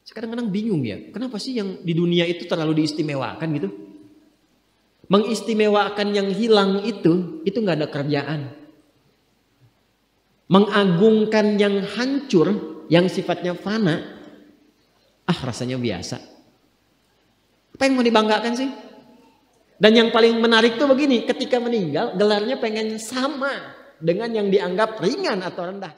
Kadang-kadang bingung ya, kenapa sih yang di dunia itu terlalu diistimewakan gitu? Mengistimewakan yang hilang itu nggak ada kerjaan. Mengagungkan yang hancur, yang sifatnya fana, rasanya biasa. Apa yang mau dibanggakan sih? Dan yang paling menarik tuh begini, ketika meninggal gelarnya pengen sama dengan yang dianggap ringan atau rendah.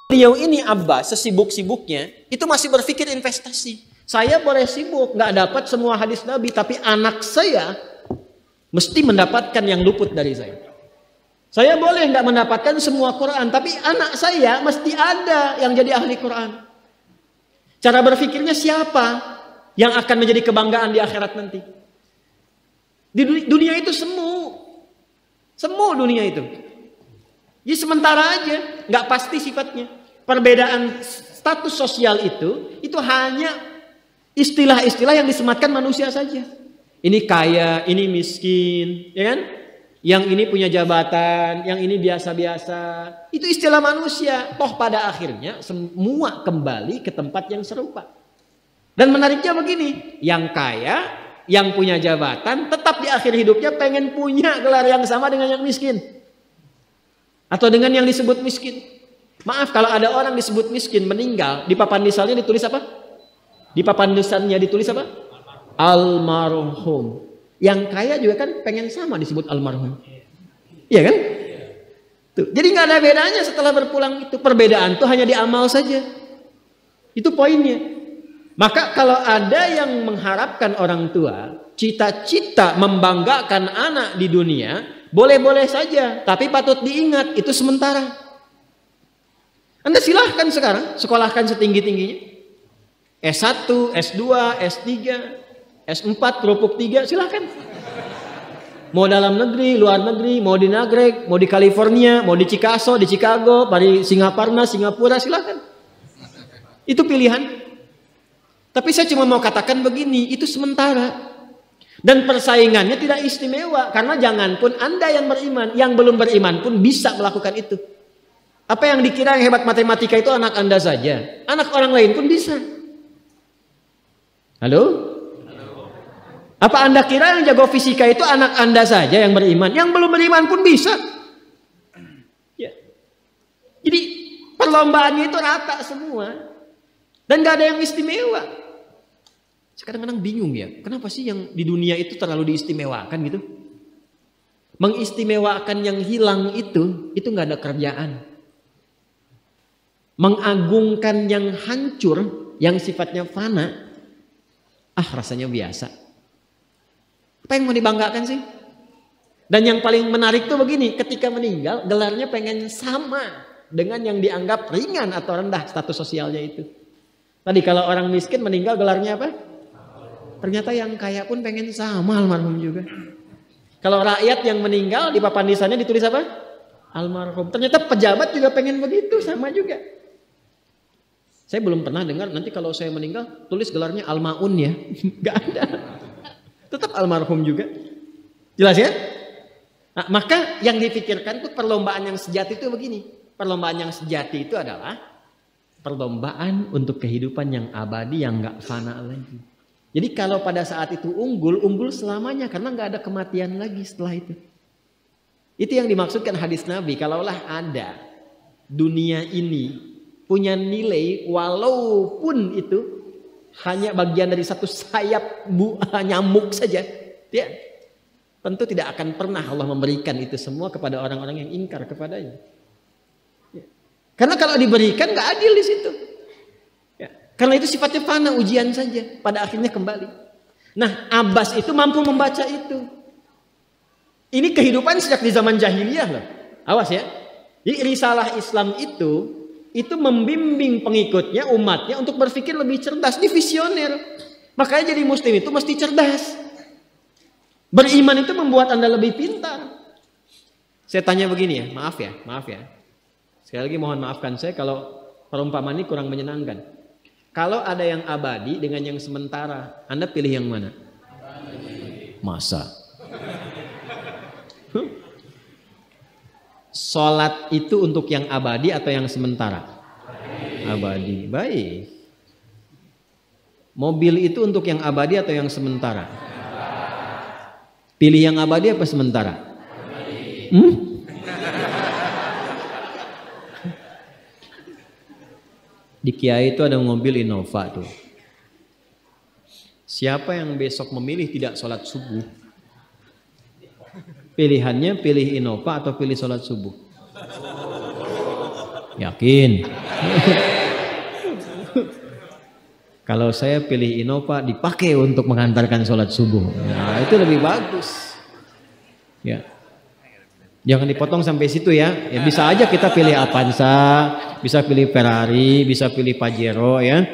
Beliau ini Abbas sesibuk-sibuknya itu masih berpikir investasi. Saya boleh sibuk nggak dapat semua hadis Nabi, tapi anak saya mesti mendapatkan yang luput dari saya. Saya boleh nggak mendapatkan semua Quran, tapi anak saya mesti ada yang jadi ahli Quran. Cara berpikirnya siapa yang akan menjadi kebanggaan di akhirat nanti? Di dunia itu semu dunia itu. Jadi sementara aja, nggak pasti sifatnya. Perbedaan status sosial itu hanya istilah-istilah yang disematkan manusia saja. Ini kaya, ini miskin, ya kan? Yang ini punya jabatan, yang ini biasa-biasa. Itu istilah manusia. Toh pada akhirnya semua kembali ke tempat yang serupa. Dan menariknya begini, yang kaya, yang punya jabatan, tetap di akhir hidupnya pengen punya gelar yang sama dengan yang miskin. Atau dengan yang disebut miskin. Maaf, kalau ada orang disebut miskin meninggal, di papan nisannya ditulis apa? Di papan nisannya ditulis apa? Almarhum. Yang kaya juga kan pengen sama disebut almarhum. Iya kan? Tuh. Jadi nggak ada bedanya setelah berpulang itu. Perbedaan tuh hanya di amal saja. Itu poinnya. Maka kalau ada yang mengharapkan orang tua, cita-cita membanggakan anak di dunia, boleh-boleh saja, tapi patut diingat itu sementara. Anda silahkan sekarang sekolahkan setinggi-tingginya. S1, S2, S3, S4, kerupuk 3, silahkan. Mau dalam negeri, luar negeri, mau di Nagreg, mau di California, mau di Chicago, di Chicago, di Singapura, silahkan. Itu pilihan. Tapi saya cuma mau katakan begini, itu sementara. Dan persaingannya tidak istimewa. Karena jangan pun Anda yang beriman, yang belum beriman pun bisa melakukan itu. Apa yang dikira yang hebat matematika itu anak Anda saja. Anak orang lain pun bisa. Halo? Apa Anda kira yang jago fisika itu anak Anda saja yang beriman? Yang belum beriman pun bisa. Ya. Jadi perlombaannya itu rata semua. Dan gak ada yang istimewa. Kadang-kadang bingung ya, kenapa sih yang di dunia itu terlalu diistimewakan gitu? Mengistimewakan yang hilang itu nggak ada kerjaan. Mengagungkan yang hancur, yang sifatnya fana, rasanya biasa. Apa yang mau dibanggakan sih? Dan yang paling menarik tuh begini, ketika meninggal gelarnya pengen sama dengan yang dianggap ringan atau rendah status sosialnya itu. Tadi kalau orang miskin meninggal gelarnya apa? Ternyata yang kaya pun pengen sama almarhum juga. Kalau rakyat yang meninggal di papan nisannya ditulis apa? Almarhum. Ternyata pejabat juga pengen begitu, sama juga. Saya belum pernah dengar nanti kalau saya meninggal tulis gelarnya almaun ya. Gak ada. Tetap almarhum juga. Jelas ya? Nah, maka yang dipikirkan tuh perlombaan yang sejati itu begini. Perlombaan yang sejati itu adalah perlombaan untuk kehidupan yang abadi yang gak fana lagi. Jadi kalau pada saat itu unggul selamanya karena nggak ada kematian lagi setelah itu. Itu yang dimaksudkan hadis Nabi. Kalaulah ada dunia ini punya nilai walaupun itu hanya bagian dari satu sayap nyamuk saja, ya, tentu tidak akan pernah Allah memberikan itu semua kepada orang-orang yang ingkar kepadanya. Ya. Karena kalau diberikan nggak adil di situ. Karena itu sifatnya fana, ujian saja. Pada akhirnya kembali. Nah, Abbas itu mampu membaca itu. Ini kehidupan sejak di zaman jahiliyah loh. Awas ya. Jadi risalah Islam itu membimbing pengikutnya, umatnya untuk berpikir lebih cerdas. Ini visioner. Makanya jadi muslim itu mesti cerdas. Beriman itu membuat Anda lebih pintar. Saya tanya begini ya, maaf ya. Sekali lagi mohon maafkan saya kalau perumpamaan ini kurang menyenangkan. Kalau ada yang abadi dengan yang sementara, Anda pilih yang mana? Masa? Sholat itu untuk yang abadi atau yang sementara? Abadi. Baik. Mobil itu untuk yang abadi atau yang sementara? Pilih yang abadi apa sementara? Di Kiai itu ada mobil Innova tuh. Siapa yang besok memilih tidak sholat subuh? Pilihannya pilih Innova atau pilih sholat subuh? Yakin? Kalau saya pilih Innova dipakai untuk mengantarkan sholat subuh. Nah, itu lebih bagus. Ya. Jangan dipotong sampai situ ya. Ya bisa aja kita pilih Avanza, bisa pilih Ferrari, bisa pilih Pajero ya.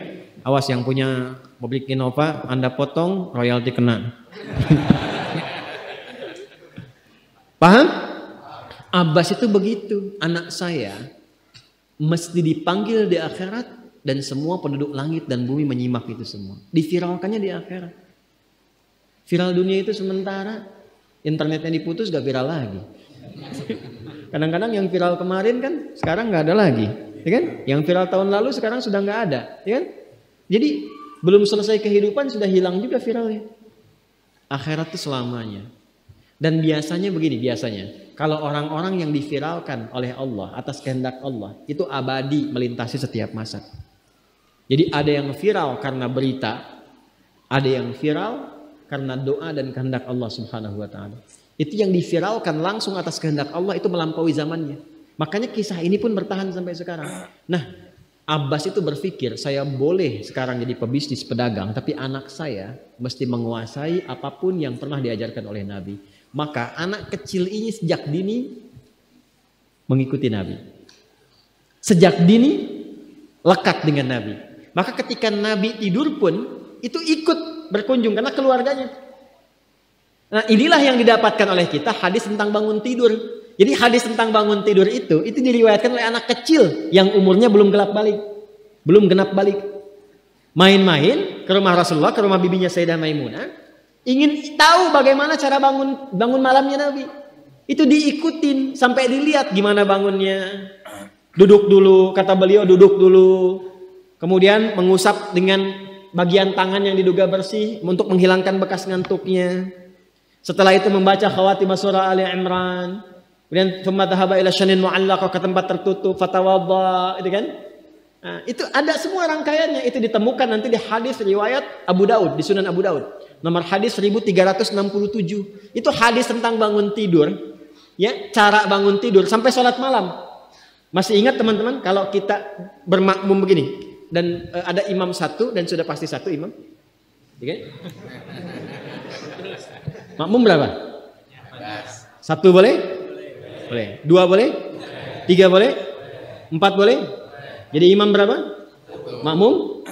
Awas yang punya mobil Innova, Anda potong royalti kena. Paham? Abbas itu begitu. Anak saya mesti dipanggil di akhirat dan semua penduduk langit dan bumi menyimak itu semua. Diviralkannya di akhirat. Viral dunia itu sementara, internetnya diputus gak viral lagi. Kadang-kadang yang viral kemarin kan sekarang nggak ada lagi, ya kan? Yang viral tahun lalu sekarang sudah nggak ada, ya kan? Jadi belum selesai kehidupan sudah hilang juga viralnya. Akhirat itu selamanya. Dan biasanya begini, kalau orang-orang yang diviralkan oleh Allah atas kehendak Allah itu abadi melintasi setiap masa. Jadi ada yang viral karena berita, ada yang viral karena doa dan kehendak Allah Subhanahu wa taala. Itu yang diviralkan langsung atas kehendak Allah itu melampaui zamannya. Makanya kisah ini pun bertahan sampai sekarang. Nah, Abbas itu berpikir, saya boleh sekarang jadi pebisnis pedagang, tapi anak saya mesti menguasai apapun yang pernah diajarkan oleh Nabi. Maka anak kecil ini sejak dini mengikuti Nabi. Sejak dini lekat dengan Nabi. Maka ketika Nabi tidur pun itu ikut berkunjung karena keluarganya. Nah, inilah yang didapatkan oleh kita hadis tentang bangun tidur. Jadi hadis tentang bangun tidur itu diriwayatkan oleh anak kecil yang umurnya belum genap balik. Main-main ke rumah Rasulullah, ke rumah bibinya Sayyidah Maimunah, ingin tahu bagaimana cara bangun malamnya Nabi. Itu diikutin sampai dilihat gimana bangunnya. Duduk dulu, kata beliau duduk dulu. Kemudian mengusap dengan bagian tangan yang diduga bersih untuk menghilangkan bekas ngantuknya. Setelah itu membaca khawatimah surah Ali Imran. Kemudian thumma dhahaba ila syanin mu'allaqah, ke tempat tertutup, fatawadda, itu kan? Nah, itu ada semua rangkaiannya, itu ditemukan nanti di hadis riwayat Abu Daud, di Sunan Abu Daud. Nomor hadis 1367. Itu hadis tentang bangun tidur, ya, cara bangun tidur sampai sholat malam. Masih ingat teman-teman kalau kita bermakmum begini dan ada imam satu dan sudah pasti satu imam, ya kan? Makmum berapa? Satu boleh? Boleh. Dua boleh? Tiga boleh? Empat boleh? Jadi imam berapa? Makmum?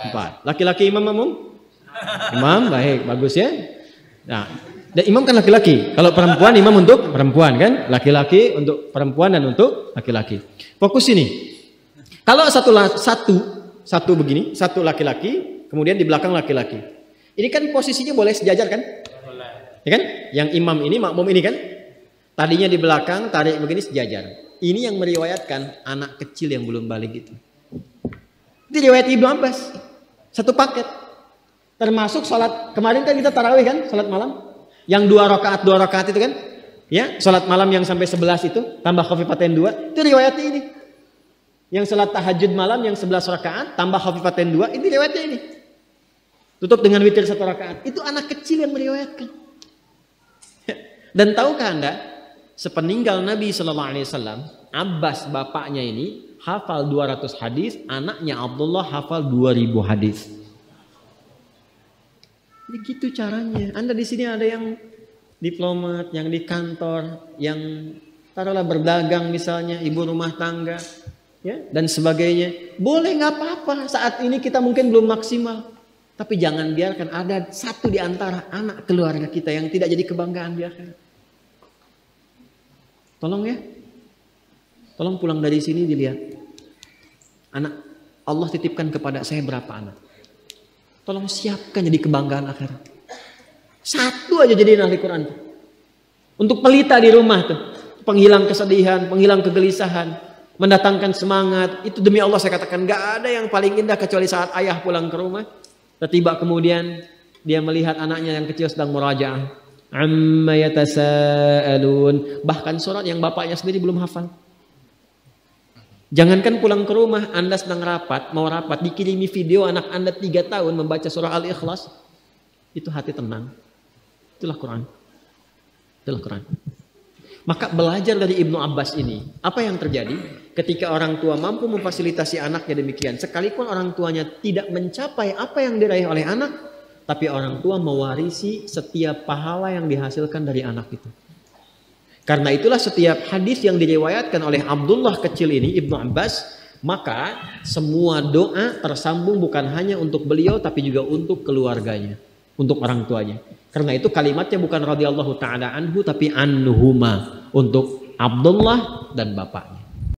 Empat. Laki-laki imam makmum? Imam, baik, bagus ya. Nah, dan imam kan laki-laki. Kalau perempuan imam untuk perempuan kan? Laki-laki untuk perempuan dan untuk laki-laki. Fokus ini. Kalau satu begini, satu laki-laki, kemudian di belakang laki-laki. Ini kan posisinya boleh sejajar kan? Ya kan? Yang imam ini, makmum ini kan? Tadinya di belakang, tarik begini sejajar. Ini yang meriwayatkan anak kecil yang belum balik itu. Itu riwayat Ibnu Abbas. Satu paket. Termasuk sholat, kemarin kan kita tarawih kan? Sholat malam. Yang dua rakaat itu kan? Ya, sholat malam yang sampai 11 itu, tambah khafifatain 2. Itu riwayatnya ini. Yang sholat tahajud malam yang 11 rakaat, tambah khafifatain 2. Ini riwayatnya ini. Tutup dengan witir 1 rakaat. Itu anak kecil yang meriwayatkan. Dan tahukah Anda, sepeninggal Nabi SAW, Abbas bapaknya ini hafal 200 hadis, anaknya Abdullah hafal 2000 hadis. Begitu caranya. Anda di sini ada yang diplomat, yang di kantor, yang taruhlah berdagang misalnya, ibu rumah tangga, ya, dan sebagainya. Boleh, nggak apa-apa. Saat ini kita mungkin belum maksimal, tapi jangan biarkan ada satu di antara anak keluarga kita yang tidak jadi kebanggaan di akhirat. Tolong ya, tolong pulang dari sini dilihat. Anak Allah titipkan kepada saya berapa anak? Tolong siapkan jadi kebanggaan akhirat. Satu aja jadi ahli Quran tuh. Untuk pelita di rumah tuh, penghilang kesedihan, penghilang kegelisahan. mendatangkan semangat. Itu demi Allah saya katakan gak ada yang paling indah kecuali saat ayah pulang ke rumah. Tiba kemudian dia melihat anaknya yang kecil sedang murajaah. Amma yatasaalun. Bahkan surat yang bapaknya sendiri belum hafal. Jangankan pulang ke rumah, Anda sedang mau rapat, dikirimi video anak Anda 3 tahun membaca surah Al-Ikhlas. Itu hati tenang. Itulah Quran. Itulah Quran. Maka belajar dari Ibnu Abbas ini, apa yang terjadi ketika orang tua mampu memfasilitasi anaknya demikian, sekalipun orang tuanya tidak mencapai apa yang diraih oleh anak, tapi orang tua mewarisi setiap pahala yang dihasilkan dari anak itu. Karena itulah setiap hadis yang diriwayatkan oleh Abdullah kecil ini, Ibnu Abbas, maka semua doa tersambung bukan hanya untuk beliau, tapi juga untuk keluarganya, untuk orang tuanya. Karena itu kalimatnya bukan radhiyallahu ta'ala anhu, tapi anhuma, untuk Abdullah dan bapaknya.